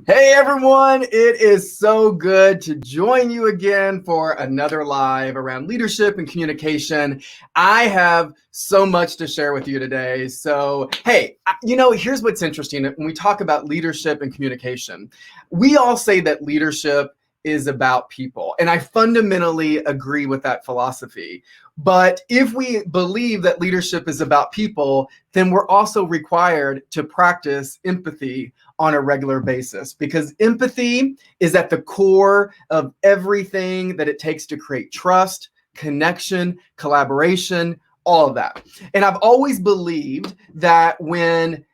Hey everyone, it is so good to join you again for another live around leadership and communication. I have so much to share with you today. So, hey, here's what's interesting. When we talk about leadership and communication, we all say that leadership is about people. And I fundamentally agree with that philosophy. But if we believe that leadership is about people, then we're also required to practice empathy on a regular basis, because empathy is at the core of everything that it takes to create trust, connection, collaboration, all of that. And I've always believed that when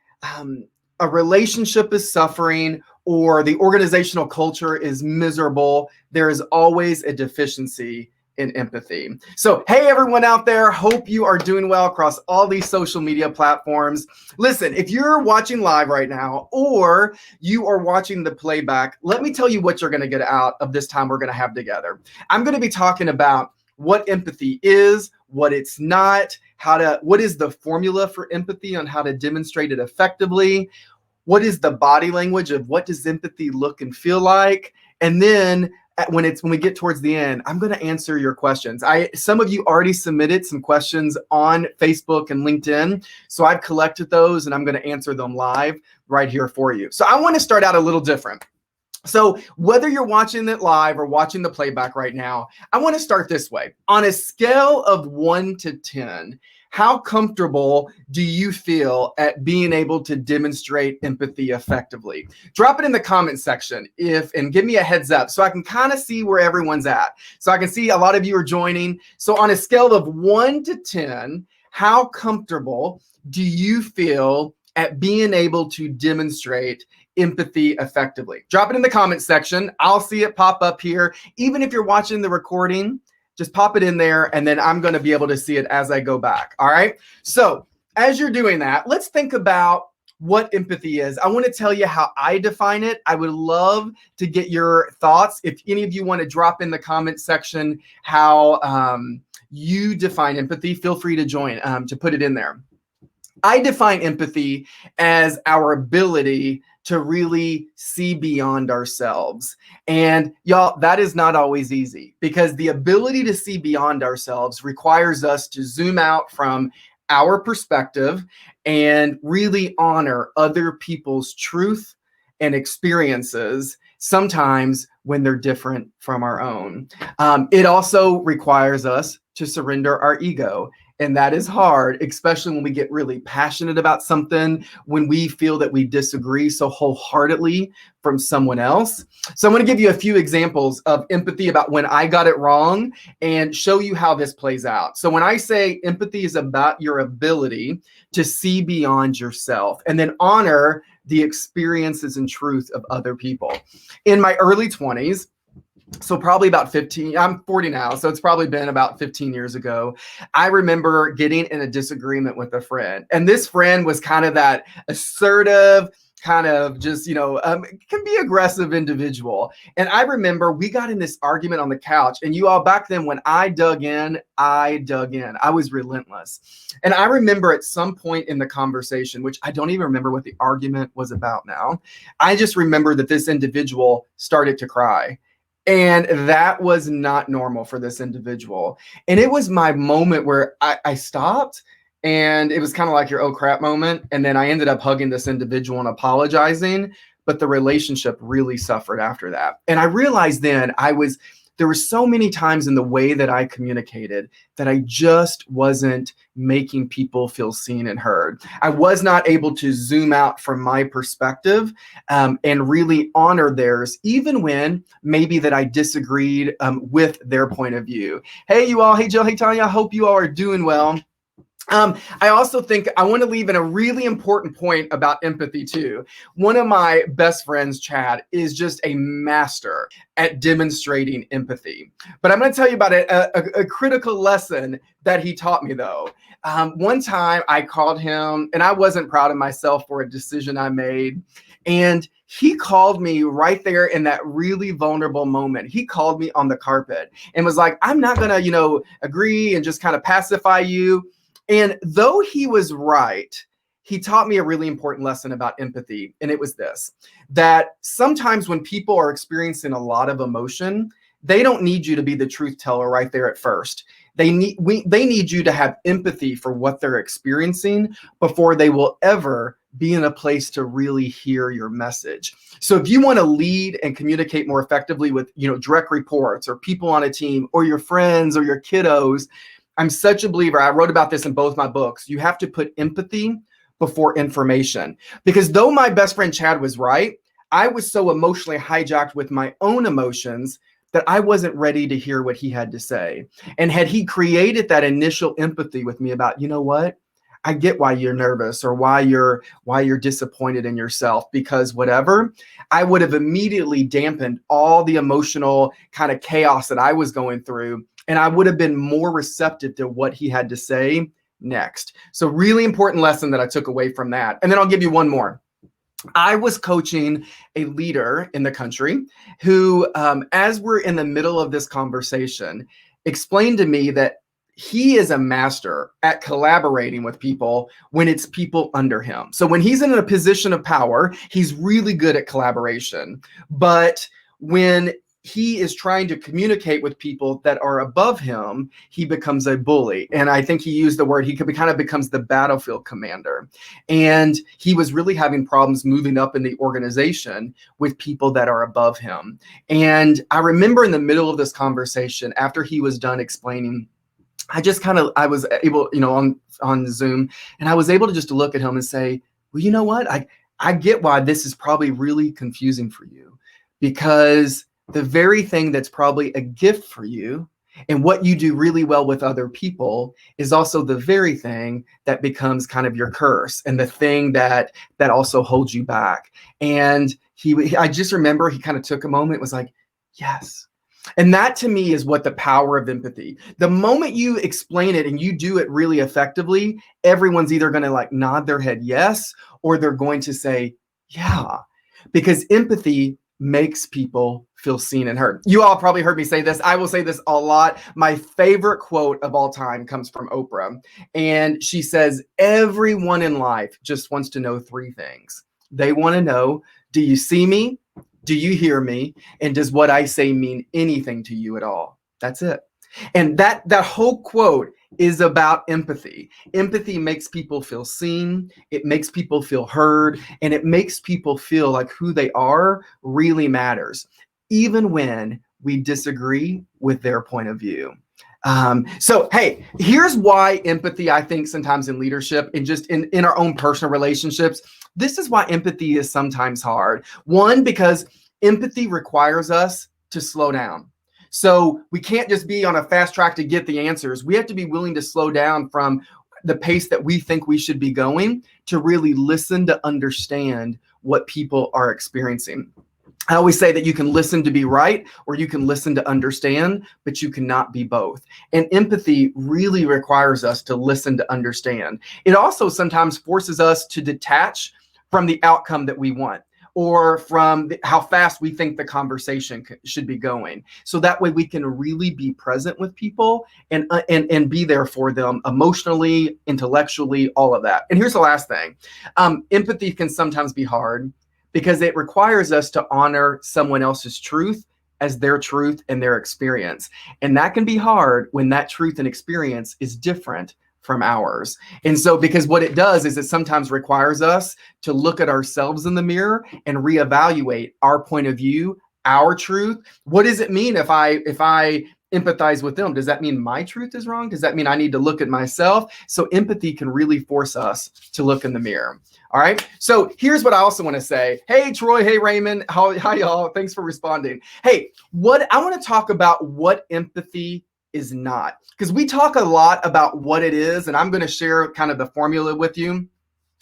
a relationship is suffering or the organizational culture is miserable, there is always a deficiency in empathy. So, hey, everyone out there, hope you are doing well across all these social media platforms. Listen, if you're watching live right now or you are watching the playback, let me tell you what you're going to get out of this time we're going to have together. I'm going to be talking about what empathy is, what it's not, what is the formula for empathy on how to demonstrate it effectively, what is the body language of what does empathy look and feel like, and then when we get towards the end, I'm going to answer your questions. Some of you already submitted some questions on Facebook and LinkedIn, so I've collected those and I'm going to answer them live right here for you. So I want to start out a little different. So whether you're watching it live or watching the playback right now, I want to start this way. On a scale of 1 to 10, how comfortable do you feel at being able to demonstrate empathy effectively? Drop it in the comment section and give me a heads up so I can kind of see where everyone's at. So I can see a lot of you are joining. So on a scale of 1 to 10, how comfortable do you feel at being able to demonstrate empathy effectively? Drop it in the comment section. I'll see it pop up here. Even if you're watching the recording, just pop it in there and then I'm going to be able to see it as I go back. All right. So as you're doing that, let's think about what empathy is. I want to tell you how I define it. I would love to get your thoughts. If any of you want to drop in the comment section how you define empathy, feel free to join, to put it in there. I define empathy as our ability to really see beyond ourselves. And y'all, that is not always easy, because the ability to see beyond ourselves requires us to zoom out from our perspective and really honor other people's truth and experiences, sometimes when they're different from our own. It also requires us to surrender our ego. And that is hard, especially when we get really passionate about something, when we feel that we disagree so wholeheartedly from someone else. So I'm going to give you a few examples of empathy about when I got it wrong and show you how this plays out. So when I say empathy is about your ability to see beyond yourself and then honor the experiences and truth of other people. In my early 20s, so probably about 15, I'm 40 now, so it's probably been about 15 years ago, I remember getting in a disagreement with a friend. And this friend was kind of that assertive, kind of just, can be aggressive individual. And I remember we got in this argument on the couch, and you all, back then when I dug in. I was relentless. And I remember at some point in the conversation, which I don't even remember what the argument was about now, I just remember that this individual started to cry. And that was not normal for this individual. And it was my moment where I stopped, and it was kind of like your oh crap moment. And then I ended up hugging this individual and apologizing, but the relationship really suffered after that. And I realized then there were so many times in the way that I communicated that I just wasn't making people feel seen and heard. I was not able to zoom out from my perspective and really honor theirs, even when maybe that I disagreed with their point of view. Hey, you all. Hey, Jill. Hey, Tanya. I hope you all are doing well. I also think I want to leave in a really important point about empathy too. One of my best friends, Chad, is just a master at demonstrating empathy. But I'm going to tell you about a critical lesson that he taught me, though. One time I called him, and I wasn't proud of myself for a decision I made. And he called me right there in that really vulnerable moment. He called me on the carpet and was like, I'm not going to, agree and just kind of pacify you. And though he was right, he taught me a really important lesson about empathy. And it was this, that sometimes when people are experiencing a lot of emotion, they don't need you to be the truth teller right there at first. They need you to have empathy for what they're experiencing before they will ever be in a place to really hear your message. So if you want to lead and communicate more effectively with, direct reports or people on a team or your friends or your kiddos, I'm such a believer. I wrote about this in both my books. You have to put empathy before information, because though my best friend Chad was right, I was so emotionally hijacked with my own emotions that I wasn't ready to hear what he had to say. And had he created that initial empathy with me about, you know what, I get why you're nervous or why you're disappointed in yourself, because whatever, I would have immediately dampened all the emotional kind of chaos that I was going through, and I would have been more receptive to what he had to say next. So really important lesson that I took away from that. And then I'll give you one more. I was coaching a leader in the country who, as we're in the middle of this conversation, explained to me that he is a master at collaborating with people when it's people under him. So when he's in a position of power, he's really good at collaboration. But when he is trying to communicate with people that are above him, he becomes a bully. And I think he used the word, he kind of becomes the battlefield commander. And he was really having problems moving up in the organization with people that are above him. And I remember in the middle of this conversation, after he was done explaining, I was able, on Zoom, and I was able to just look at him and say, well, you know what? I get why this is probably really confusing for you, because the very thing that's probably a gift for you and what you do really well with other people is also the very thing that becomes kind of your curse and the thing that also holds you back. And I just remember he kind of took a moment, was like, yes. And that to me is what the power of empathy. The moment you explain it and you do it really effectively, everyone's either going to like nod their head yes, or they're going to say, yeah, because empathy makes people feel seen and heard. You all probably heard me say this. I will say this a lot. My favorite quote of all time comes from Oprah. And she says, everyone in life just wants to know three things. They want to know, do you see me? Do you hear me? And does what I say mean anything to you at all? That's it. And that whole quote is about empathy. Empathy makes people feel seen. It makes people feel heard. And it makes people feel like who they are really matters, even when we disagree with their point of view. So, hey, here's why empathy, I think sometimes in leadership and just in our own personal relationships, this is why empathy is sometimes hard. One, because empathy requires us to slow down. So we can't just be on a fast track to get the answers. We have to be willing to slow down from the pace that we think we should be going to really listen to understand what people are experiencing. I always say that you can listen to be right, or you can listen to understand, but you cannot be both. And empathy really requires us to listen to understand. It also sometimes forces us to detach from the outcome that we want, or from how fast we think the conversation should be going. So that way we can really be present with people and be there for them emotionally, intellectually, all of that. And here's the last thing. Empathy can sometimes be hard because it requires us to honor someone else's truth as their truth and their experience. And that can be hard when that truth and experience is different from ours. And so, because what it does is it sometimes requires us to look at ourselves in the mirror and reevaluate our point of view, our truth. What does it mean if I empathize with them? Does that mean my truth is wrong? Does that mean I need to look at myself? So empathy can really force us to look in the mirror. All right. So here's what I also want to say. Hey, Troy. Hey, Raymond. Hi, y'all. Thanks for responding. Hey, I want to talk about what empathy is not, because we talk a lot about what it is, and I'm going to share kind of the formula with you.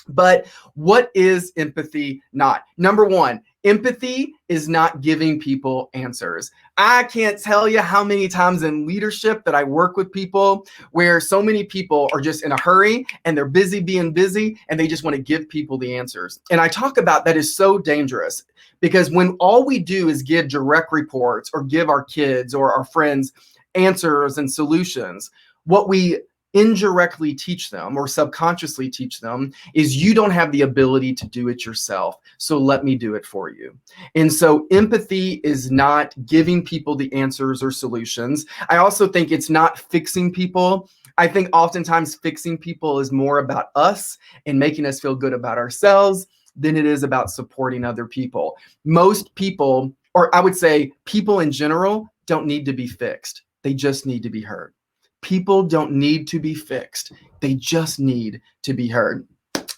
But what is empathy not? Number one, empathy is not giving people answers. I can't tell you how many times in leadership that I work with people where so many people are just in a hurry and they're busy being busy and they just want to give people the answers. And I talk about that is so dangerous, because when all we do is give direct reports or give our kids or our friends answers and solutions, what we indirectly teach them or subconsciously teach them is you don't have the ability to do it yourself. So let me do it for you. And so empathy is not giving people the answers or solutions. I also think it's not fixing people. I think oftentimes fixing people is more about us and making us feel good about ourselves than it is about supporting other people. Most people, or I would say people in general, don't need to be fixed. They just need to be heard. People don't need to be fixed. They just need to be heard.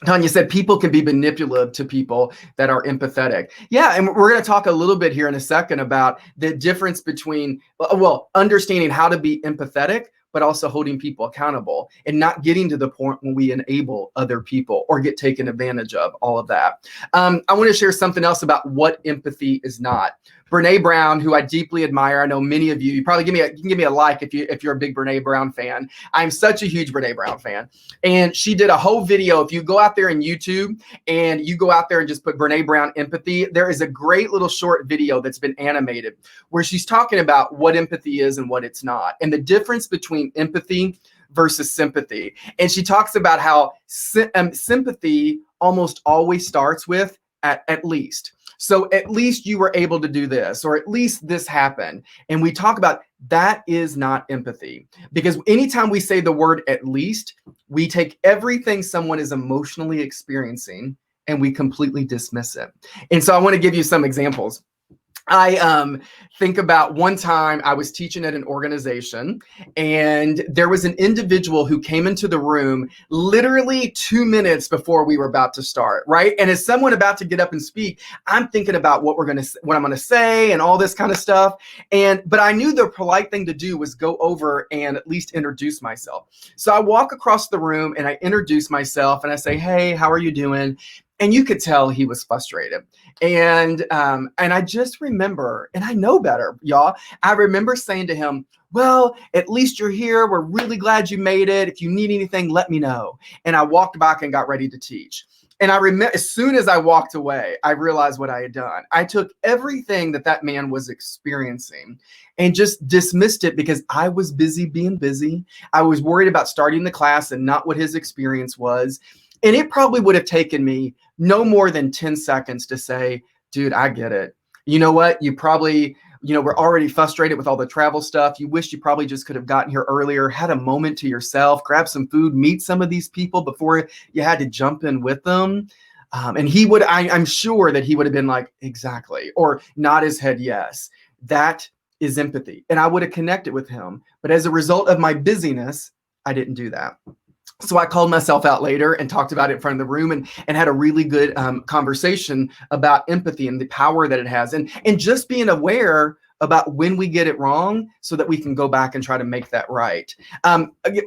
Tanya said people can be manipulative to people that are empathetic. Yeah, and we're going to talk a little bit here in a second about the difference between, well, understanding how to be empathetic, but also holding people accountable and not getting to the point when we enable other people or get taken advantage of, all of that. I want to share something else about what empathy is not. Brene Brown, who I deeply admire, I know many of you, you probably you can give me a like if you're a big Brene Brown fan. I'm such a huge Brene Brown fan. And she did a whole video. If you go out there in YouTube and you go out there and just put Brene Brown empathy, there is a great little short video that's been animated where she's talking about what empathy is and what it's not, and the difference between empathy versus sympathy. And she talks about how sympathy almost always starts with at least. So at least you were able to do this, or at least this happened. And we talk about that is not empathy, because anytime we say the word at least, we take everything someone is emotionally experiencing and we completely dismiss it. And so I want to give you some examples. I think about one time I was teaching at an organization, and there was an individual who came into the room literally 2 minutes before we were about to start, right? And as someone about to get up and speak, I'm thinking about what I'm gonna say and all this kind of stuff. But I knew the polite thing to do was go over and at least introduce myself. So I walk across the room and I introduce myself and I say, "Hey, how are you doing?" And you could tell he was frustrated. And I just remember, and I know better, y'all. I remember saying to him, "Well, at least you're here. We're really glad you made it. If you need anything, let me know." And I walked back and got ready to teach. And I remember, as soon as I walked away, I realized what I had done. I took everything that man was experiencing and just dismissed it because I was busy being busy. I was worried about starting the class and not what his experience was. And it probably would have taken me no more than 10 seconds to say, "Dude, I get it. You know what? You probably, we're already frustrated with all the travel stuff. You wish you probably just could have gotten here earlier, had a moment to yourself, grab some food, meet some of these people before you had to jump in with them." And he would, I'm sure that he would have been like, "Exactly," or nod his head yes. That is empathy. And I would have connected with him. But as a result of my busyness, I didn't do that. So I called myself out later and talked about it in front of the room and had a really good conversation about empathy and the power that it has. And just being aware about when we get it wrong so that we can go back and try to make that right.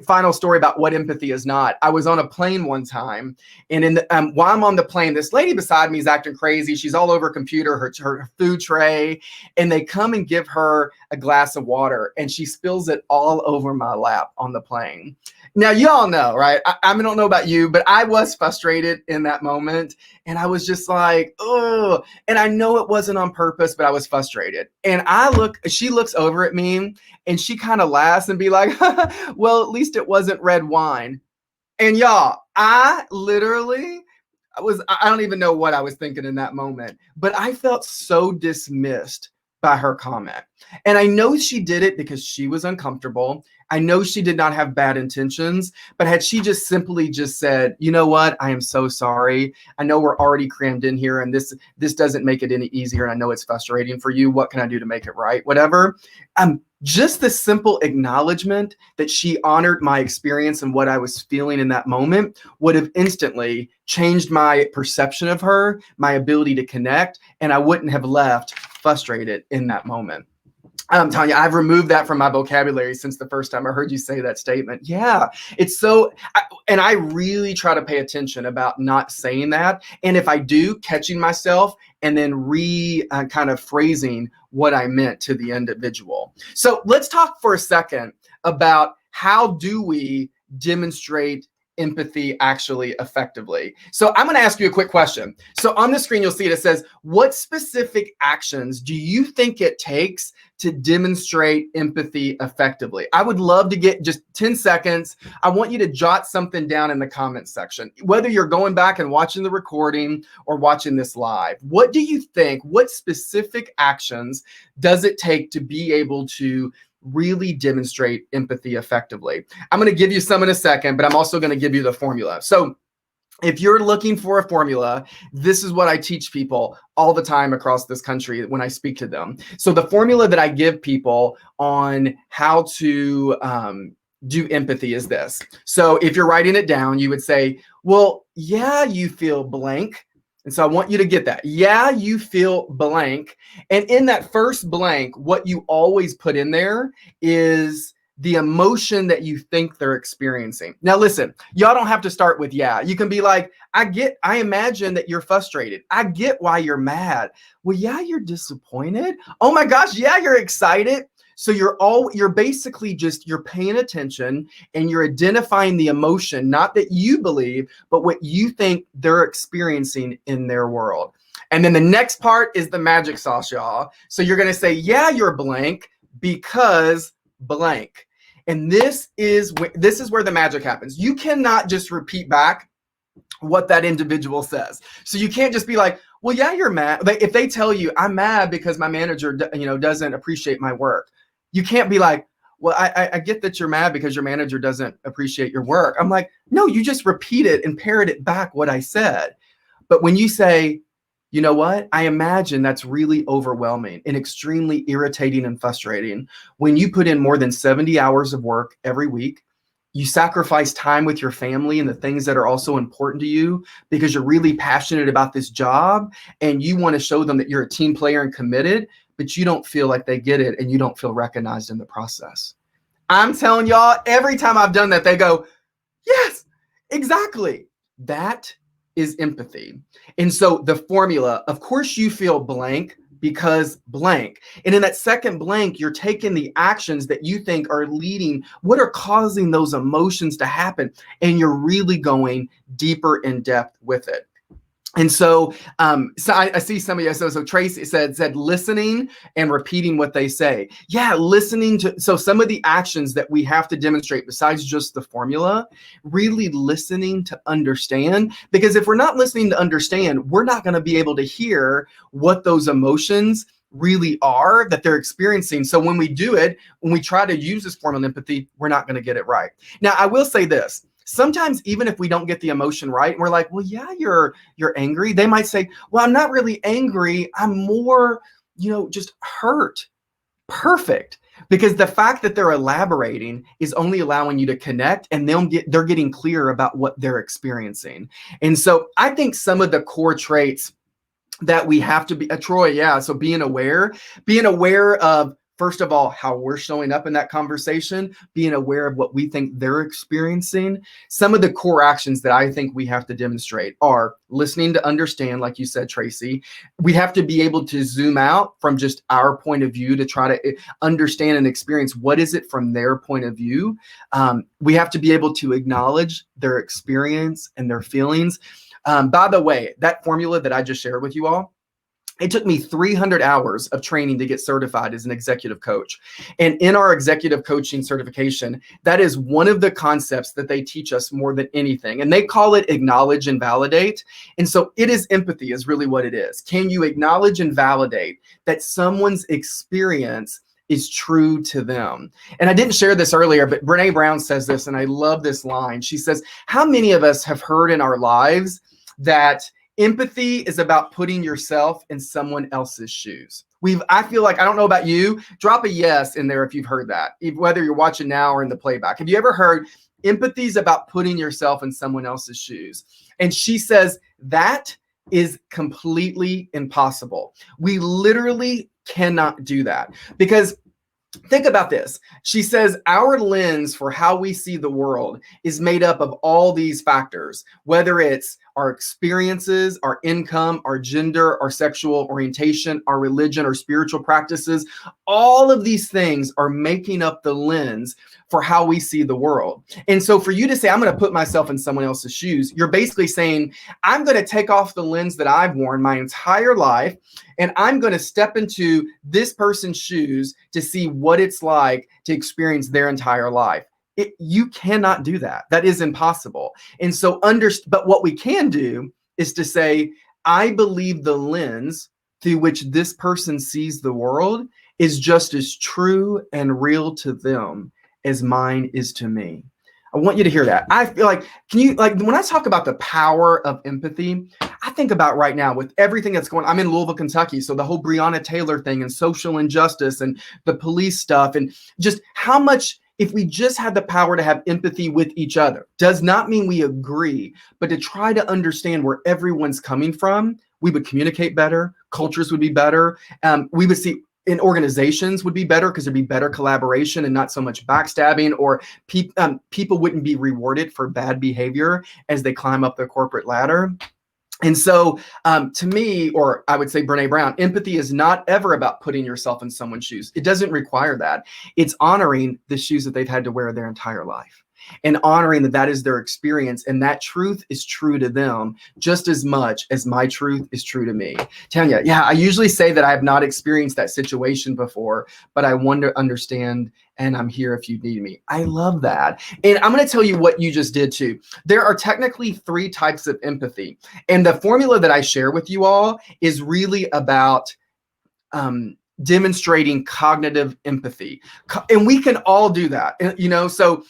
Final story about what empathy is not. I was on a plane one time, and while I'm on the plane, this lady beside me is acting crazy. She's all over her computer, her food tray, and they come and give her a glass of water, and she spills it all over my lap on the plane. Now, y'all know, right? I don't know about you, but I was frustrated in that moment. And I was just like, oh, and I know it wasn't on purpose, but I was frustrated. And she looks over at me and she kind of laughs and be like, "Well, at least it wasn't red wine." And y'all, I don't even know what I was thinking in that moment, but I felt so dismissed by her comment. And I know she did it because she was uncomfortable. I know she did not have bad intentions, but had she just simply just said, "You know what? I am so sorry. I know we're already crammed in here and this doesn't make it any easier. And I know it's frustrating for you. What can I do to make it right?" Whatever. Just the simple acknowledgement that she honored my experience and what I was feeling in that moment would have instantly changed my perception of her, my ability to connect, and I wouldn't have left frustrated in that moment. Tanya, I've removed that from my vocabulary since the first time I heard you say that statement. Yeah, it's so, and I really try to pay attention about not saying that. And if I do, catching myself and then kind of phrasing what I meant to the individual. So let's talk for a second about how do we demonstrate empathy actually effectively? So I'm going to ask you a quick question. So on the screen, you'll see it says, what specific actions do you think it takes to demonstrate empathy effectively? I would love to get just 10 seconds. I want you to jot something down in the comments section, whether you're going back and watching the recording or watching this live. What do you think? What specific actions does it take to be able to really demonstrate empathy effectively? I'm going to give you some in a second, but I'm also going to give you the formula. So if you're looking for a formula, this is what I teach people all the time across this country when I speak to them. So the formula that I give people on how to do empathy is this. So if you're writing it down, you would say, well, yeah, you feel blank. And so I want you to get that. Yeah, you feel blank. And in that first blank, what you always put in there is the emotion that you think they're experiencing. Now, listen, y'all don't have to start with yeah. You can be like, I imagine that you're frustrated. I get why you're mad. Well, yeah, you're disappointed. Oh my gosh, yeah, you're excited. So you're basically just, you're paying attention and you're identifying the emotion, not that you believe, but what you think they're experiencing in their world. And then the next part is the magic sauce, y'all. So you're going to say, yeah, you're blank because blank. And this is where the magic happens. You cannot just repeat back what that individual says. So you can't just be like, well, yeah, you're mad. If they tell you I'm mad because my manager, doesn't appreciate my work, you can't be like, well, I get that you're mad because your manager doesn't appreciate your work. I'm like, no, you just repeat it and parrot it back what I said. But when you say, you know what? I imagine that's really overwhelming and extremely irritating and frustrating. When you put in more than 70 hours of work every week, you sacrifice time with your family and the things that are also important to you because you're really passionate about this job and you want to show them that you're a team player and committed, but you don't feel like they get it and you don't feel recognized in the process. I'm telling y'all, every time I've done that, they go, yes, exactly. That is empathy. And so the formula, of course, you feel blank because blank. And in that second blank, you're taking the actions that you think are leading, what are causing those emotions to happen, and you're really going deeper in depth with it. And so, I see some of you. So Tracy said listening and repeating what they say. Yeah, listening to. So some of the actions that we have to demonstrate besides just the formula, really listening to understand. Because if we're not listening to understand, we're not going to be able to hear what those emotions really are that they're experiencing. So when we do it, when we try to use this form of empathy, we're not going to get it right. Now, I will say this. Sometimes even if we don't get the emotion right, and we're like, well, yeah, you're angry. They might say, well, I'm not really angry. I'm more, just hurt. Perfect. Because the fact that they're elaborating is only allowing you to connect, and they're getting clear about what they're experiencing. And so I think some of the core traits that we have to be, Troy, yeah. So being aware of, first of all, how we're showing up in that conversation, being aware of what we think they're experiencing. Some of the core actions that I think we have to demonstrate are listening to understand, like you said, Tracy. We have to be able to zoom out from just our point of view to try to understand and experience what is it from their point of view. We have to be able to acknowledge their experience and their feelings. By the way, that formula that I just shared with you all, it took me 300 hours of training to get certified as an executive coach. And in our executive coaching certification, that is one of the concepts that they teach us more than anything. And they call it acknowledge and validate. And so it is empathy is really what it is. Can you acknowledge and validate that someone's experience is true to them? And I didn't share this earlier, but Brene Brown says this, and I love this line. She says, how many of us have heard in our lives that empathy is about putting yourself in someone else's shoes? I feel like, I don't know about you, drop a yes in there if you've heard that, whether you're watching now or in the playback. Have you ever heard empathy is about putting yourself in someone else's shoes? And she says that is completely impossible. We literally cannot do that, because think about this. She says our lens for how we see the world is made up of all these factors, whether it's our experiences, our income, our gender, our sexual orientation, our religion, our spiritual practices, all of these things are making up the lens for how we see the world. And so for you to say, I'm going to put myself in someone else's shoes, you're basically saying, I'm going to take off the lens that I've worn my entire life, and I'm going to step into this person's shoes to see what it's like to experience their entire life. You cannot do that. That is impossible. And so but what we can do is to say, I believe the lens through which this person sees the world is just as true and real to them as mine is to me. I want you to hear that. I feel like, when I talk about the power of empathy, I think about right now with everything that's going on. I'm in Louisville, Kentucky. So the whole Breonna Taylor thing and social injustice and the police stuff, and just how much, if we just had the power to have empathy with each other, does not mean we agree, but to try to understand where everyone's coming from, we would communicate better. Cultures would be better. We would see in organizations would be better because there'd be better collaboration and not so much backstabbing, or people wouldn't be rewarded for bad behavior as they climb up the corporate ladder. And so to me, or I would say Brene Brown, empathy is not ever about putting yourself in someone's shoes. It doesn't require that. It's honoring the shoes that they've had to wear their entire life, and honoring that that is their experience, and that truth is true to them just as much as my truth is true to me. Tanya, yeah, I usually say that I have not experienced that situation before, but I want to understand, and I'm here if you need me. I love that. And I'm going to tell you what you just did too. There are technically 3 types of empathy. And the formula that I share with you all is really about demonstrating cognitive empathy. And we can all do that, so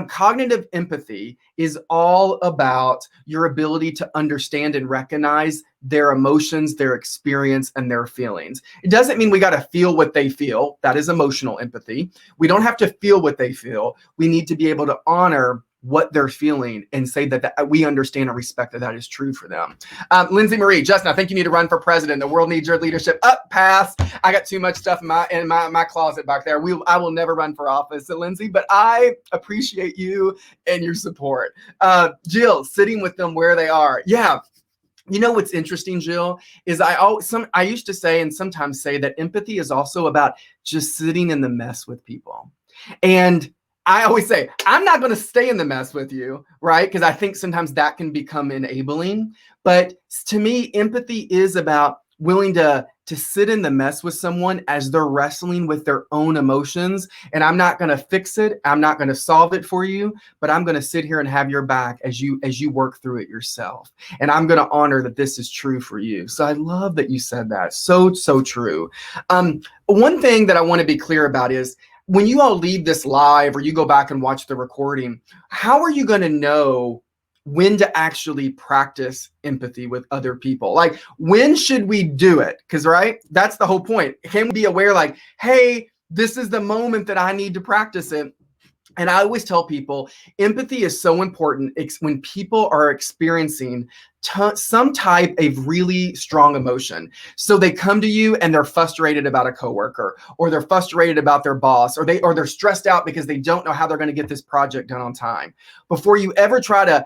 cognitive empathy is all about your ability to understand and recognize their emotions, their experience, and their feelings. It doesn't mean we got to feel what they feel. That is emotional empathy. We don't have to feel what they feel. We need to be able to honor what they're feeling and say that we understand and respect that is true for them. Lindsay Marie, Justin, I think you need to run for president. The world needs your leadership. Pass. I got too much stuff in my closet back there. I will never run for office, Lindsay, but I appreciate you and your support. Jill, sitting with them where they are. Yeah. You know what's interesting, Jill, is I used to say and sometimes say that empathy is also about just sitting in the mess with people. And I always say, I'm not going to stay in the mess with you, right? Because I think sometimes that can become enabling. But to me, empathy is about willing to sit in the mess with someone as they're wrestling with their own emotions. And I'm not going to fix it. I'm not going to solve it for you, but I'm going to sit here and have your back as you work through it yourself. And I'm going to honor that this is true for you. So I love that you said that. So true. One thing that I want to be clear about is, when you all leave this live or you go back and watch the recording, how are you going to know when to actually practice empathy with other people? Like, when should we do it? Because, right, that's the whole point. Can we be aware, like, hey, this is the moment that I need to practice it? And I always tell people, empathy is so important. It's when people are experiencing some type of really strong emotion. So they come to you and they're frustrated about a coworker, or they're frustrated about their boss, or they're stressed out because they don't know how they're going to get this project done on time. Before you ever try to,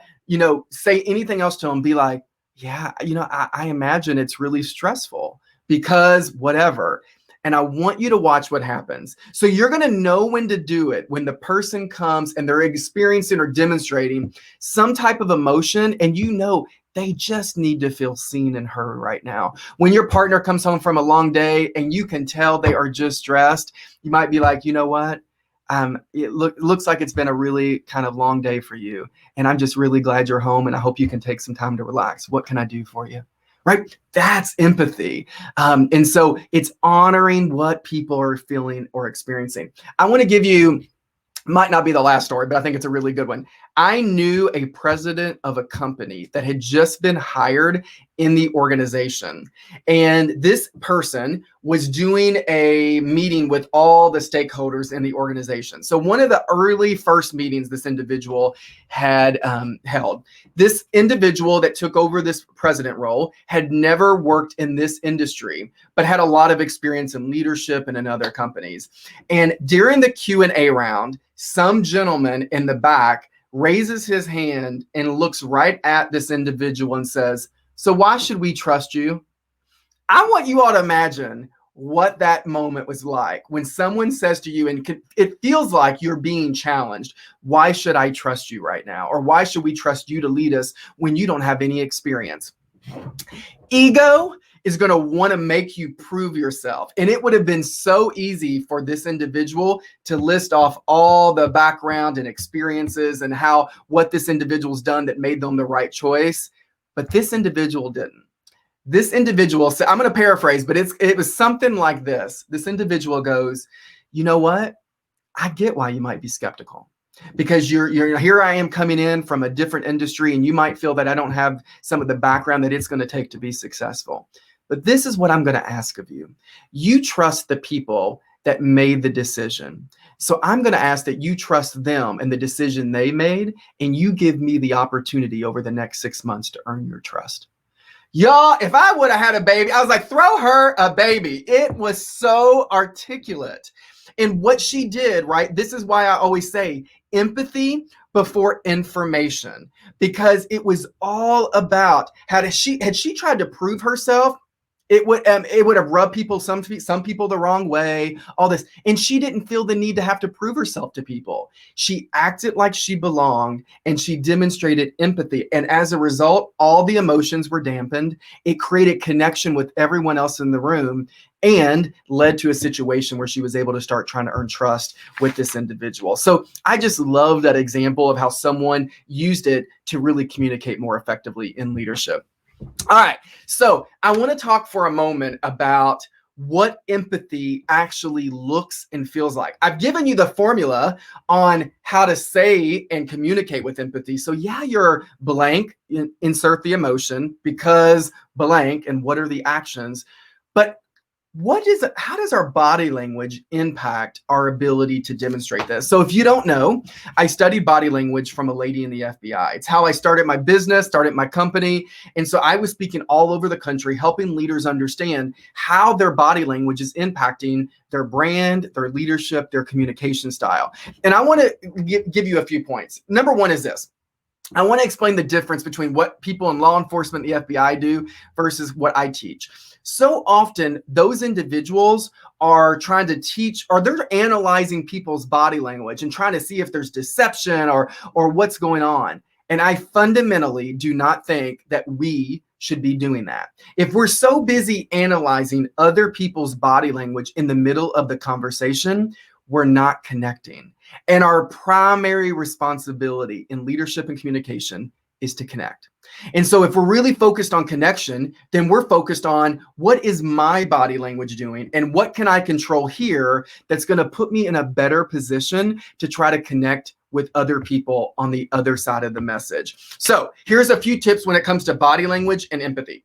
say anything else to them, be like, yeah, I imagine it's really stressful because whatever. And I want you to watch what happens. So you're going to know when to do it when the person comes and they're experiencing or demonstrating some type of emotion, and they just need to feel seen and heard right now. When your partner comes home from a long day and you can tell they are just stressed, you might be like, you know what? It looks like it's been a really kind of long day for you. And I'm just really glad you're home, and I hope you can take some time to relax. What can I do for you? Right? That's empathy. And so it's honoring what people are feeling or experiencing. I want to give you, might not be the last story, but I think it's a really good one. I knew a president of a company that had just been hired in the organization. And this person was doing a meeting with all the stakeholders in the organization. So one of the early first meetings this individual had held, this individual that took over this president role had never worked in this industry, but had a lot of experience in leadership and in other companies. And during the Q&A round, some gentleman in the back raises his hand and looks right at this individual and says, "So why should we trust you?" I want you all to imagine what that moment was like when someone says to you, and it feels like you're being challenged, "Why should I trust you right now?" Or "Why should we trust you to lead us when you don't have any experience?" Ego is going to want to make you prove yourself. And it would have been so easy for this individual to list off all the background and experiences and what this individual's done that made them the right choice. But this individual didn't. This individual said, I'm going to paraphrase, but it was something like this. This individual goes, "You know what? I get why you might be skeptical, because you're here. I am coming in from a different industry, and you might feel that I don't have some of the background that it's going to take to be successful. But this is what I'm going to ask of you. You trust the people that made the decision. So I'm going to ask that you trust them and the decision they made, and you give me the opportunity over the next 6 months to earn your trust." Y'all, if I would have had a baby, I was like, throw her a baby. It was so articulate. And what she did, right? This is why I always say empathy before information, because it was all about had she tried to prove herself, it would have rubbed some people the wrong way, all this. And she didn't feel the need to have to prove herself to people. She acted like she belonged, and she demonstrated empathy. And as a result, all the emotions were dampened. It created connection with everyone else in the room and led to a situation where she was able to start trying to earn trust with this individual. So I just love that example of how someone used it to really communicate more effectively in leadership. All right, so I want to talk for a moment about what empathy actually looks and feels like. I've given you the formula on how to say and communicate with empathy. So yeah, you're blank, insert the emotion, because blank, and what are the actions. But how does our body language impact our ability to demonstrate this? So if you don't know, I studied body language from a lady in the FBI. It's how I started my business, started my company. And so I was speaking all over the country, helping leaders understand how their body language is impacting their brand, their leadership, their communication style. And I want to give you a few points. Number one is this. I want to explain the difference between what people in law enforcement, the FBI do versus what I teach. So often those individuals are trying to teach, or they're analyzing people's body language and trying to see if there's deception or what's going on. And I fundamentally do not think that we should be doing that. If we're so busy analyzing other people's body language in the middle of the conversation, we're not connecting. And our primary responsibility in leadership and communication is to connect. And so if we're really focused on connection, then we're focused on what is my body language doing and what can I control here that's going to put me in a better position to try to connect with other people on the other side of the message. So here's a few tips when it comes to body language and empathy.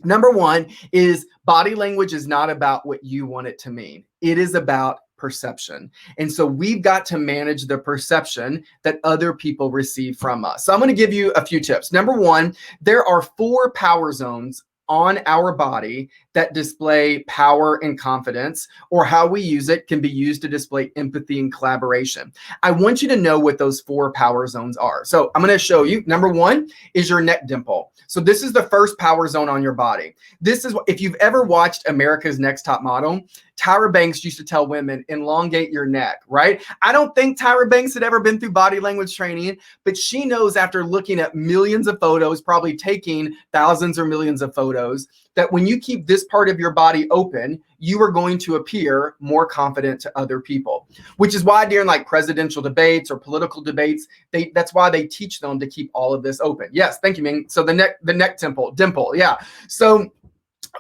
Number one is body language is not about what you want it to mean. It is about perception. And so we've got to manage the perception that other people receive from us. So I'm going to give you a few tips. Number one, there are 4 power zones on our body that display power and confidence, or how we use it can be used to display empathy and collaboration. I want you to know what those 4 power zones are. So I'm going to show you. Number one is your neck dimple. So this is the first power zone on your body. This is, if you've ever watched America's Next Top Model, Tyra Banks used to tell women, elongate your neck, right? I don't think Tyra Banks had ever been through body language training, but she knows after looking at millions of photos, probably taking thousands or millions of photos, that when you keep this part of your body open, you are going to appear more confident to other people, which is why during like presidential debates or political debates, that's why they teach them to keep all of this open. Yes, thank you, Ming. So the neck dimple, yeah. So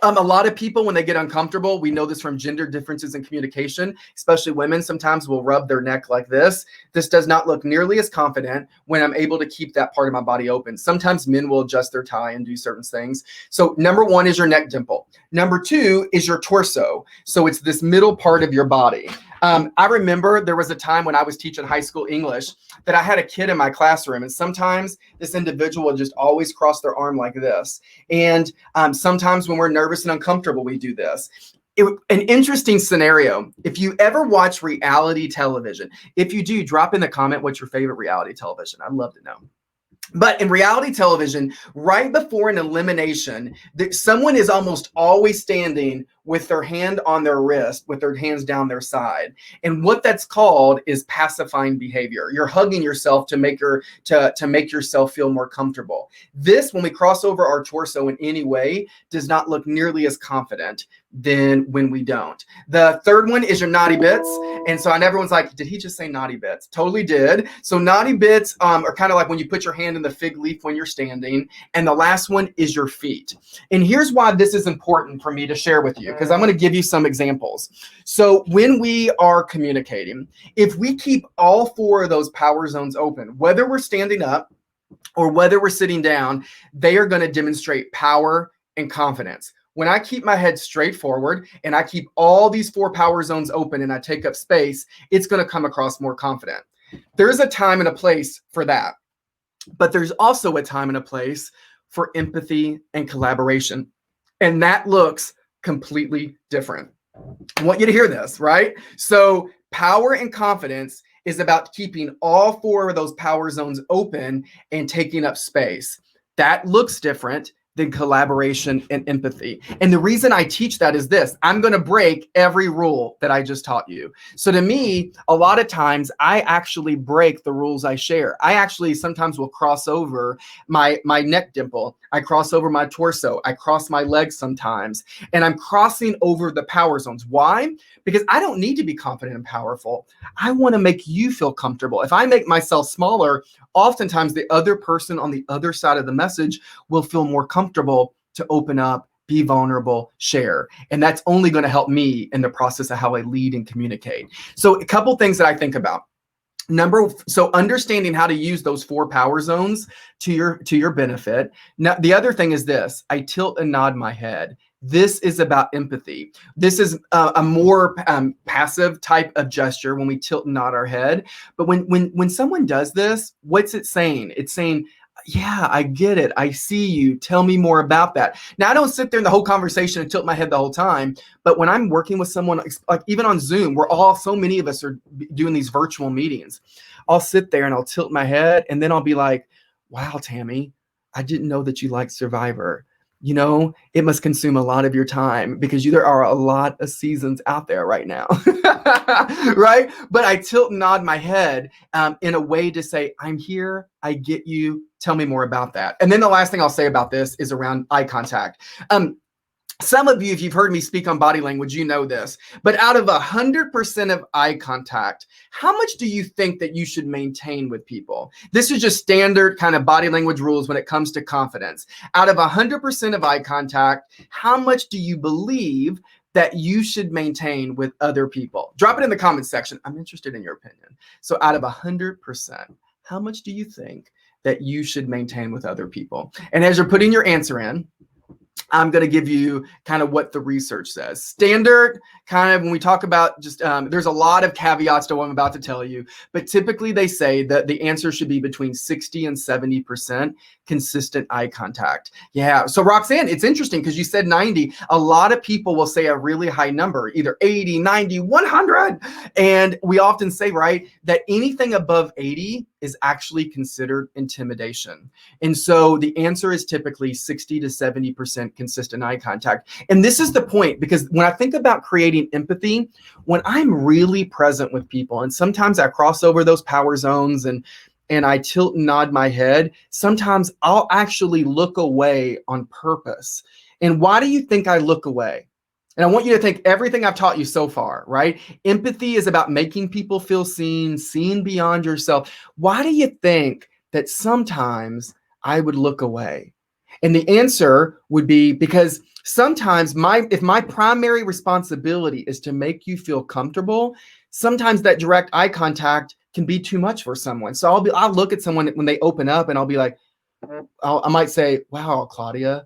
a lot of people, when they get uncomfortable, we know this from gender differences in communication, especially women sometimes will rub their neck like this. This does not look nearly as confident when I'm able to keep that part of my body open. Sometimes men will adjust their tie and do certain things. So number one is your neck dimple. Number two is your torso. So it's this middle part of your body. I remember there was a time when I was teaching high school English that I had a kid in my classroom, and sometimes this individual would just always cross their arm like this. And sometimes when we're nervous and uncomfortable, we do this. An interesting scenario. If you ever watch reality television, if you do, drop in the comment what's your favorite reality television. I'd love to know. But in reality television, right before an elimination, someone is almost always standing with their hand on their wrist, with their hands down their side. And what that's called is pacifying behavior. You're hugging yourself to make yourself feel more comfortable. This, when we cross over our torso in any way, does not look nearly as confident than when we don't. The third one is your naughty bits. And so everyone's like, did he just say naughty bits? Totally did. So naughty bits are kind of like when you put your hand in the fig leaf when you're standing. And the last one is your feet. And here's why this is important for me to share with you, because I'm going to give you some examples. So when we are communicating, if we keep all four of those power zones open, whether we're standing up or whether we're sitting down, they are going to demonstrate power and confidence. When I keep my head straight forward and I keep all these four power zones open and I take up space, it's going to come across more confident. There's a time and a place for that. But there's also a time and a place for empathy and collaboration. And that looks completely different. I want you to hear this, right? So power and confidence is about keeping all four of those power zones open and taking up space. That looks different than collaboration and empathy. And the reason I teach that is this: I'm going to break every rule that I just taught you. So to me, a lot of times I actually break the rules I share. I actually sometimes will cross over my neck dimple. I cross over my torso. I cross my legs sometimes. And I'm crossing over the power zones. Why? Because I don't need to be confident and powerful. I want to make you feel comfortable. If I make myself smaller, oftentimes the other person on the other side of the message will feel more comfortable to open up, be vulnerable, share. And that's only going to help me in the process of how I lead and communicate. So a couple things that I think about. So understanding how to use those four power zones to your benefit. Now, the other thing is this: I tilt and nod my head. This is about empathy. This is a more passive type of gesture when we tilt and nod our head. But when someone does this, what's it saying? It's saying, yeah, I get it. I see you. Tell me more about that. Now, I don't sit there in the whole conversation and tilt my head the whole time. But when I'm working with someone, like even on Zoom, so many of us are doing these virtual meetings. I'll sit there and I'll tilt my head and then I'll be like, wow, Tammy, I didn't know that you liked Survivor. You know, it must consume a lot of your time because there are a lot of seasons out there right now, right? But I tilt and nod my head in a way to say, I'm here, I get you, tell me more about that. And then the last thing I'll say about this is around eye contact. Some of you, if you've heard me speak on body language, you know this, but out of 100% of eye contact, how much do you think that you should maintain with people? This is just standard kind of body language rules when it comes to confidence. Out of 100% of eye contact, how much do you believe that you should maintain with other people? Drop it in the comments section. I'm interested in your opinion. So out of 100%, how much do you think that you should maintain with other people? And as you're putting your answer in, I'm going to give you kind of what the research says. Standard, kind of when we talk about just, there's a lot of caveats to what I'm about to tell you, but typically they say that the answer should be between 60 and 70% consistent eye contact. Yeah. So Roxanne, it's interesting because you said 90. A lot of people will say a really high number, either 80, 90, 100. And we often say, right, that anything above 80 is actually considered intimidation. And so the answer is typically 60 to 70% consistent eye contact. And this is the point, because when I think about creating empathy, when I'm really present with people, and sometimes I cross over those power zones and I tilt and nod my head, sometimes I'll actually look away on purpose. And why do you think I look away? And I want you to think everything I've taught you so far, right? Empathy is about making people feel seen, seen beyond yourself. Why do you think that sometimes I would look away? And the answer would be because sometimes if my primary responsibility is to make you feel comfortable, sometimes that direct eye contact can be too much for someone. So I'll look at someone when they open up and I'll be like, I might say, wow, Claudia,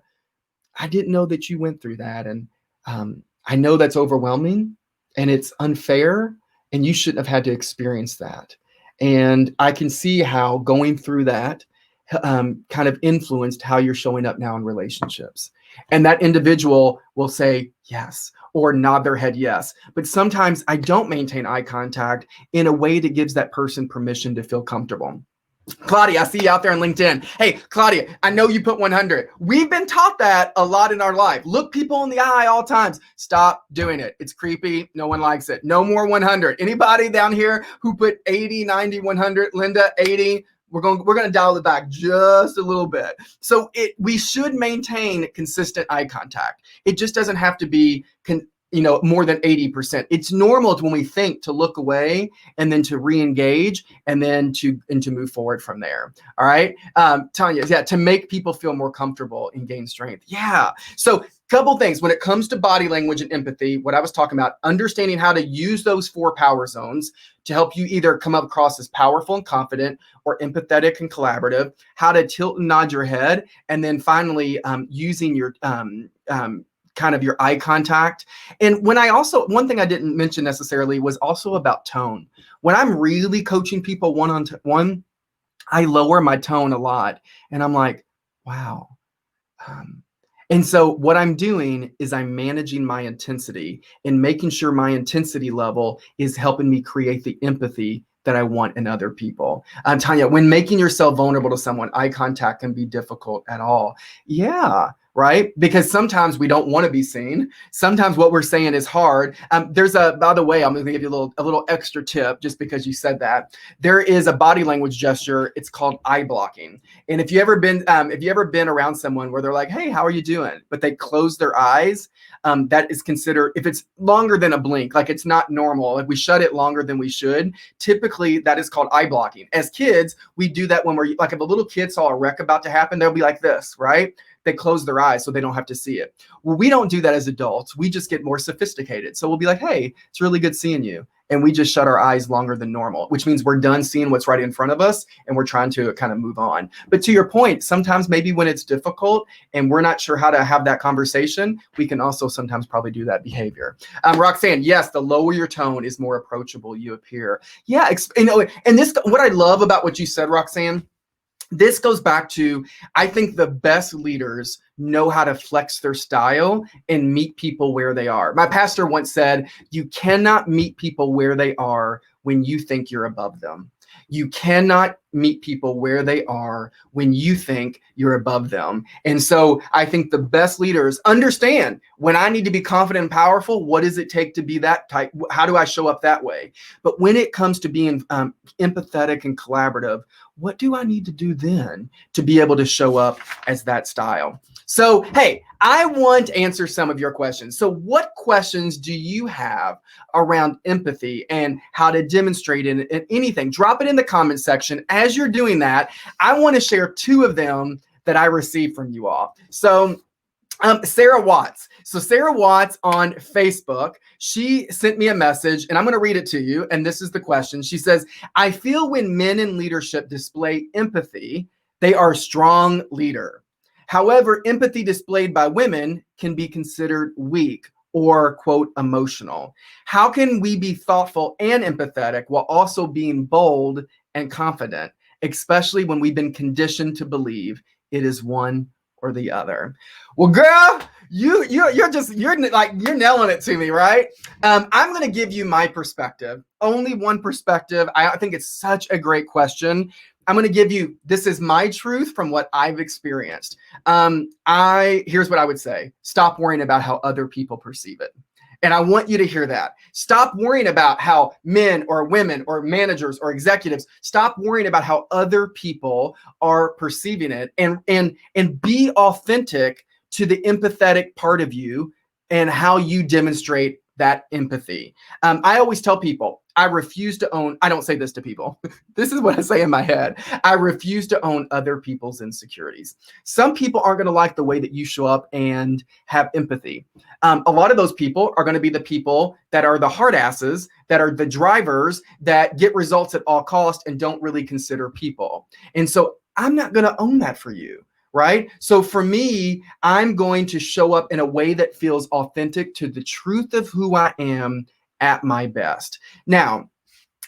I didn't know that you went through that. And I know that's overwhelming and it's unfair and you shouldn't have had to experience that. And I can see how going through that kind of influenced how you're showing up now in relationships. And that individual will say yes or nod their head yes. But sometimes I don't maintain eye contact in a way that gives that person permission to feel comfortable. Claudia, I see you out there on LinkedIn. Hey, Claudia, I know you put 100. We've been taught that a lot in our life. Look people in the eye all times. Stop doing it. It's creepy. No one likes it. No more 100. Anybody down here who put 80, 90, 100? Linda, 80. We're going to dial it back just a little bit. So we should maintain consistent eye contact. It just doesn't have to be more than 80%. It's normal when we think to look away and then to re-engage and then to move forward from there. All right. Tanya, yeah, to make people feel more comfortable and gain strength. Yeah. So couple things when it comes to body language and empathy, what I was talking about, understanding how to use those 4 power zones to help you either come across as powerful and confident or empathetic and collaborative, how to tilt and nod your head, and then finally using your kind of your eye contact. And one thing I didn't mention necessarily was also about tone. When I'm really coaching people one-on-one, I lower my tone a lot. And I'm like, wow. And so what I'm doing is I'm managing my intensity and making sure my intensity level is helping me create the empathy that I want in other people. Tanya, when making yourself vulnerable to someone, eye contact can be difficult at all. Yeah. Right? Because sometimes we don't want to be seen. Sometimes what we're saying is hard. By the way, I'm going to give you a little extra tip just because you said that. There is a body language gesture. It's called eye blocking. And if you ever been around someone where they're like, "Hey, how are you doing?" but they close their eyes, that is considered, if it's longer than a blink, like it's not normal. If we shut it longer than we should, typically that is called eye blocking. As kids, we do that when we're like, if a little kid saw a wreck about to happen, they'll be like this, right? They close their eyes so they don't have to see it. Well, we don't do that as adults. We just get more sophisticated. So we'll be like, "Hey, it's really good seeing you." And we just shut our eyes longer than normal, which means we're done seeing what's right in front of us and we're trying to kind of move on. But to your point, sometimes maybe when it's difficult and we're not sure how to have that conversation, we can also sometimes probably do that behavior. Roxanne, yes, the lower your tone is more approachable you appear. Yeah, and this, what I love about what you said, Roxanne, this goes back to, I think the best leaders know how to flex their style and meet people where they are. My pastor once said, "You cannot meet people where they are when you think you're above them. You cannot meet people where they are when you think you're above them." And so I think the best leaders understand, when I need to be confident and powerful, what does it take to be that type? How do I show up that way? But when it comes to being empathetic and collaborative, what do I need to do then to be able to show up as that style? So, hey, I want to answer some of your questions. So what questions do you have around empathy and how to demonstrate it in anything? Drop it in the comment section. As you're doing that, I want to share 2 of them that I received from you all. So Sarah Watts. So Sarah Watts on Facebook, she sent me a message and I'm going to read it to you. And this is the question. She says, "I feel when men in leadership display empathy, they are a strong leader. However, empathy displayed by women can be considered weak or, quote, emotional. How can we be thoughtful and empathetic while also being bold and confident, especially when we've been conditioned to believe it is one or the other?" Well, girl, you're nailing it to me, right? I'm going to give you my perspective, only one perspective. I think it's such a great question. I'm going to give you, this is my truth from what I've experienced. Here's what I would say. Stop worrying about how other people perceive it. And I want you to hear that. Stop worrying about how men or women or managers or executives, stop worrying about how other people are perceiving it, and be authentic to the empathetic part of you and how you demonstrate that empathy. I always tell people, I don't say this to people. This is what I say in my head. I refuse to own other people's insecurities. Some people aren't going to like the way that you show up and have empathy. A lot of those people are going to be the people that are the hard asses, that are the drivers that get results at all costs and don't really consider people. And so I'm not going to own that for you. Right? So for me, I'm going to show up in a way that feels authentic to the truth of who I am at my best. Now,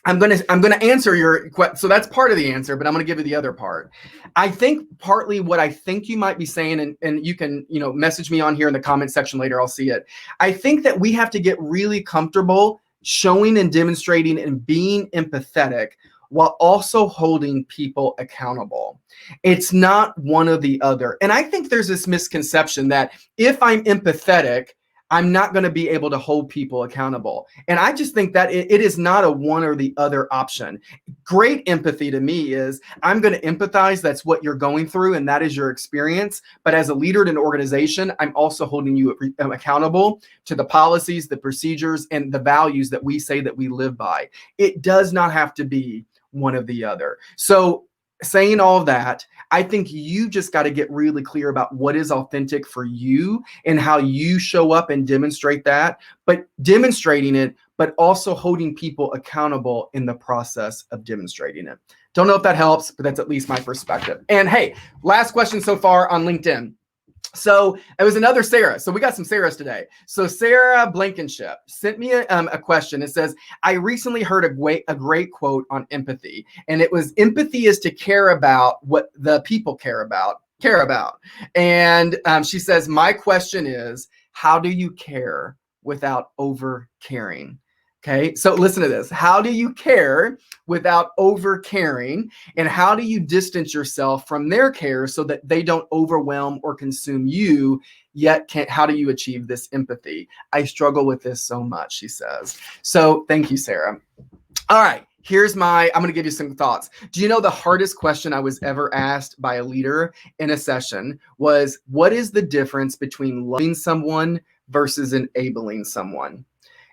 I'm gonna answer your question. So that's part of the answer, but I'm gonna give you the other part. I think partly what I think you might be saying, and you can, message me on here in the comment section later. I'll see it. I think that we have to get really comfortable showing and demonstrating and being empathetic while also holding people accountable. It's not one or the other. And I think there's this misconception that if I'm empathetic, I'm not going to be able to hold people accountable. And I just think that it is not a one or the other option. Great empathy to me is I'm going to empathize. That's what you're going through, and that is your experience. But as a leader in an organization, I'm also holding you accountable to the policies, the procedures, and the values that we say that we live by. It does not have to be one or the other. So saying all of that, I think you just got to get really clear about what is authentic for you and how you show up and demonstrate that, but demonstrating it, but also holding people accountable in the process of demonstrating it. Don't know if that helps, but that's at least my perspective. And hey, last question so far on LinkedIn. So it was another Sarah. So we got some Sarahs today. So Sarah Blankenship sent me a question. It says, I recently heard a great quote on empathy. And it was, empathy is to care about what the people care about. And she says, my question is, how do you care without over caring? Okay, so listen to this. How do you care without over caring? And how do you distance yourself from their care so that they don't overwhelm or consume you? Yet, how do you achieve this empathy? I struggle with this so much, she says. So thank you, Sarah. All right, I'm going to give you some thoughts. Do you know the hardest question I was ever asked by a leader in a session was, what is the difference between loving someone versus enabling someone?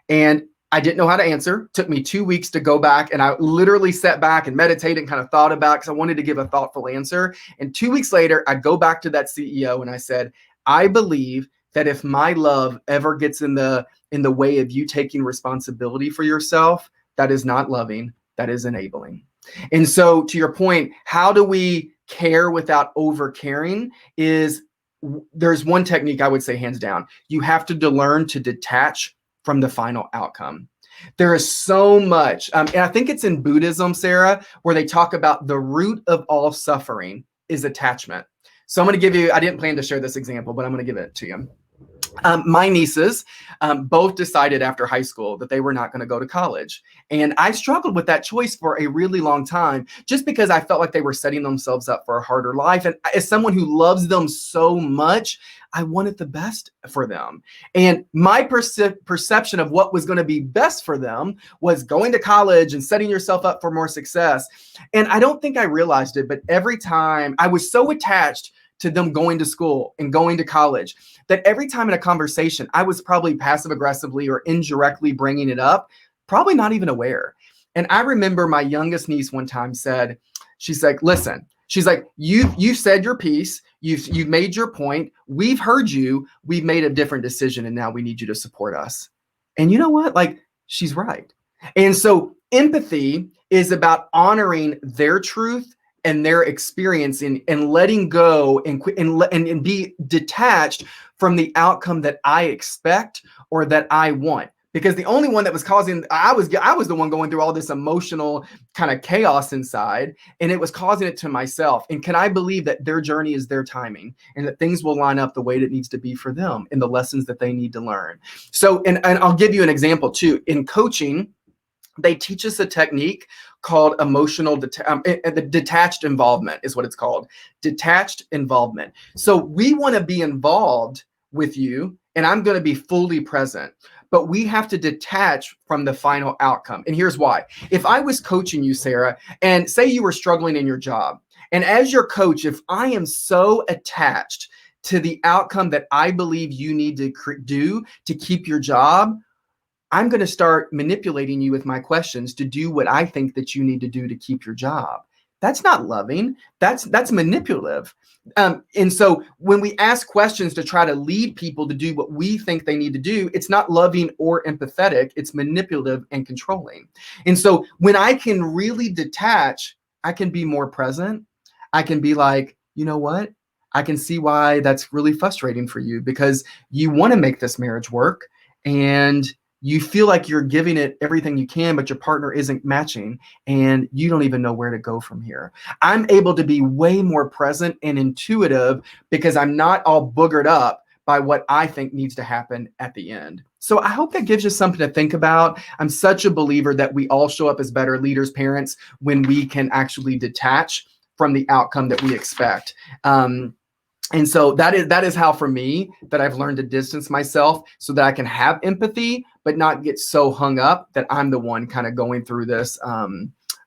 And I didn't know how to answer. It took me 2 weeks to go back, and I literally sat back and meditated and kind of thought about it because I wanted to give a thoughtful answer. And 2 weeks later, I go back to that CEO and I said, I believe that if my love ever gets in the way of you taking responsibility for yourself, that is not loving, that is enabling. And so to your point, how do we care without over caring? There's one technique I would say hands down. You have to learn to detach from the final outcome. There is so much, and I think it's in Buddhism, Sarah, where they talk about the root of all suffering is attachment. So I'm going to give you, I didn't plan to share this example, but I'm going to give it to you. My nieces both decided after high school that they were not going to go to college. And I struggled with that choice for a really long time, just because I felt like they were setting themselves up for a harder life. And as someone who loves them so much, I wanted the best for them. And my perception of what was going to be best for them was going to college and setting yourself up for more success. And I don't think I realized it, but every time I was so attached to them going to school and going to college that every time in a conversation, I was probably passive aggressively or indirectly bringing it up, probably not even aware. And I remember my youngest niece one time said, she's like, listen, she's like, you said your piece. You've made your point. We've heard you. We've made a different decision. And now we need you to support us. And you know what? Like, she's right. And so empathy is about honoring their truth and their experience and letting go and be detached from the outcome that I expect or that I want. Because the only one that was causing, I was the one going through all this emotional kind of chaos inside, and it was causing it to myself. And can I believe that their journey is their timing and that things will line up the way that it needs to be for them and the lessons that they need to learn? So, and I'll give you an example too. In coaching, they teach us a technique called detached involvement is what it's called. Detached involvement. So we want to be involved with you, and I'm going to be fully present, but we have to detach from the final outcome. And here's why. If I was coaching you, Sarah, and say you were struggling in your job, and as your coach, if I am so attached to the outcome that I believe you need to do to keep your job, I'm going to start manipulating you with my questions to do what I think that you need to do to keep your job. That's not loving. That's manipulative. And so when we ask questions to try to lead people to do what we think they need to do, it's not loving or empathetic. It's manipulative and controlling. And so when I can really detach, I can be more present. I can be like, you know what? I can see why that's really frustrating for you because you want to make this marriage work. And you feel like you're giving it everything you can, but your partner isn't matching and you don't even know where to go from here. I'm able to be way more present and intuitive because I'm not all boogered up by what I think needs to happen at the end. So I hope that gives you something to think about. I'm such a believer that we all show up as better leaders, parents, when we can actually detach from the outcome that we expect. And so that is how, for me, that I've learned to distance myself so that I can have empathy, but not get so hung up that I'm the one kind of going through this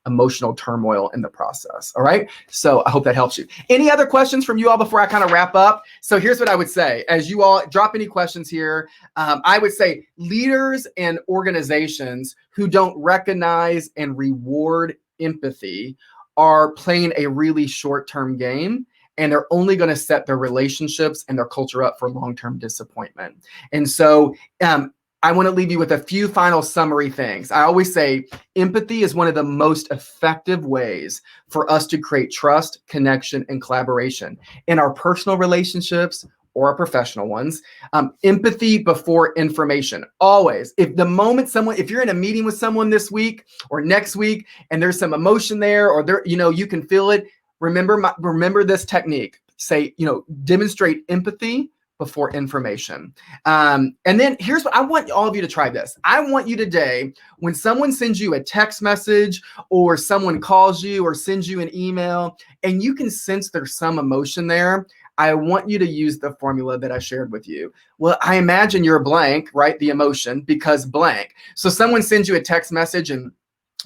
emotional turmoil in the process. All right. So I hope that helps you. Any other questions from you all before I kind of wrap up? So here's what I would say. As you all drop any questions here, I would say leaders and organizations who don't recognize and reward empathy are playing a really short-term game, and they're only going to set their relationships and their culture up for long-term disappointment. And so I want to leave you with a few final summary things. I always say empathy is one of the most effective ways for us to create trust, connection, and collaboration in our personal relationships or our professional ones. Empathy before information. Always. If you're in a meeting with someone this week or next week and there's some emotion there, or you can feel it, remember this technique. Say, demonstrate empathy before information. And then here's what I want all of you to try this. I want you today, when someone sends you a text message or someone calls you or sends you an email and you can sense there's some emotion there, I want you to use the formula that I shared with you. Well, I imagine you're blank, right? The emotion, because blank. So someone sends you a text message and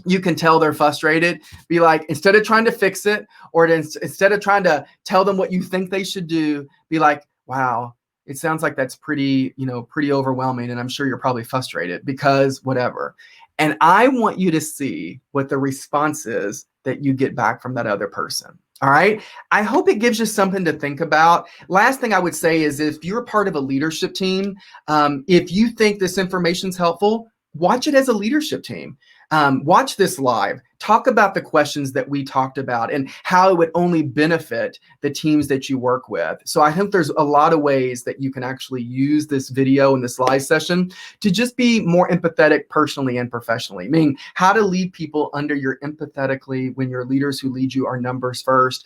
you can tell they're frustrated. Be like, instead of trying to fix it, or instead of trying to tell them what you think they should do, be like, wow, it sounds like that's pretty overwhelming. And I'm sure you're probably frustrated because whatever. And I want you to see what the response is that you get back from that other person. All right. I hope it gives you something to think about. Last thing I would say is, if you're part of a leadership team, if you think this information's helpful, watch it as a leadership team. Watch this live. Talk about the questions that we talked about and how it would only benefit the teams that you work with. So I think there's a lot of ways that you can actually use this video and this live session to just be more empathetic personally and professionally. Meaning how to lead people under your empathetically when your leaders who lead you are numbers first.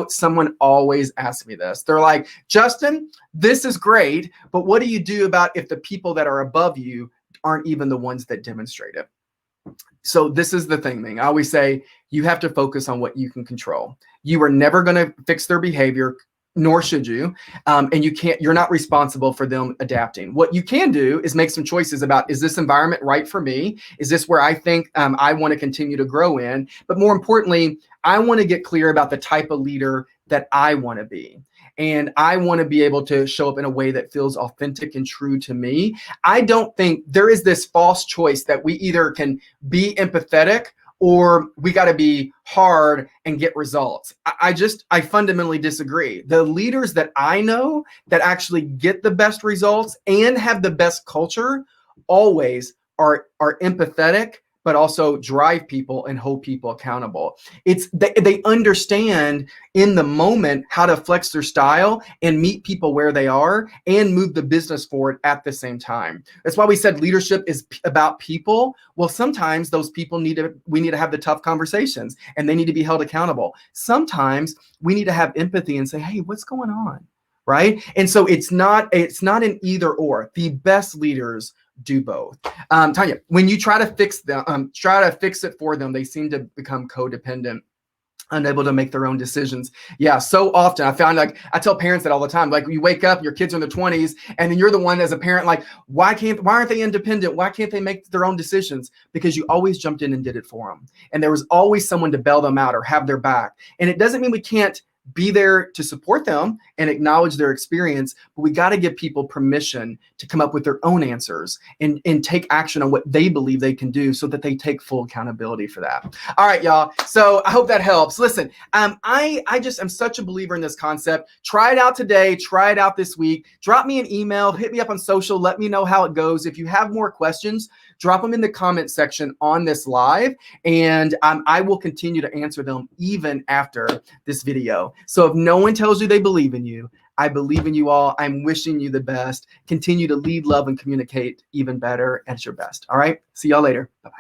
Someone always asks me this. They're like, Justin, this is great, but what do you do about if the people that are above you aren't even the ones that demonstrate it? So this is the thing. I always say you have to focus on what you can control. You are never going to fix their behavior, nor should you. And you're not responsible for them adapting. What you can do is make some choices about, is this environment right for me? Is this where I think I want to continue to grow in? But more importantly, I want to get clear about the type of leader that I want to be. And I want to be able to show up in a way that feels authentic and true to me. I don't think there is this false choice that we either can be empathetic or we got to be hard and get results. I fundamentally disagree. The leaders that I know that actually get the best results and have the best culture always are empathetic, but also drive people and hold people accountable. They understand in the moment how to flex their style and meet people where they are and move the business forward at the same time. That's why we said leadership is about people. Well, sometimes those people we need to have the tough conversations and they need to be held accountable. Sometimes we need to have empathy and say, hey, what's going on? Right? And so it's not an either or. The best leaders do both. Tanya, when you try to fix it for them, they seem to become codependent, unable to make their own decisions. Yeah, so often I found, I tell parents that all the time, you wake up, your kids are in their 20s, and then you're the one as a parent, why aren't they independent? Why can't they make their own decisions? Because you always jumped in and did it for them. And there was always someone to bail them out or have their back. And it doesn't mean we can't be there to support them and acknowledge their experience, but we got to give people permission to come up with their own answers and take action on what they believe they can do so that they take full accountability for that. All right, y'all. So I hope that helps. Listen, I'm such a believer in this concept. Try it out today. Try it out this week. Drop me an email. Hit me up on social. Let me know how it goes. If you have more questions, drop them in the comment section on this live, and I will continue to answer them even after this video. So if no one tells you they believe in you, I believe in you all. I'm wishing you the best. Continue to lead, love, and communicate even better at your best. All right. See y'all later. Bye-bye.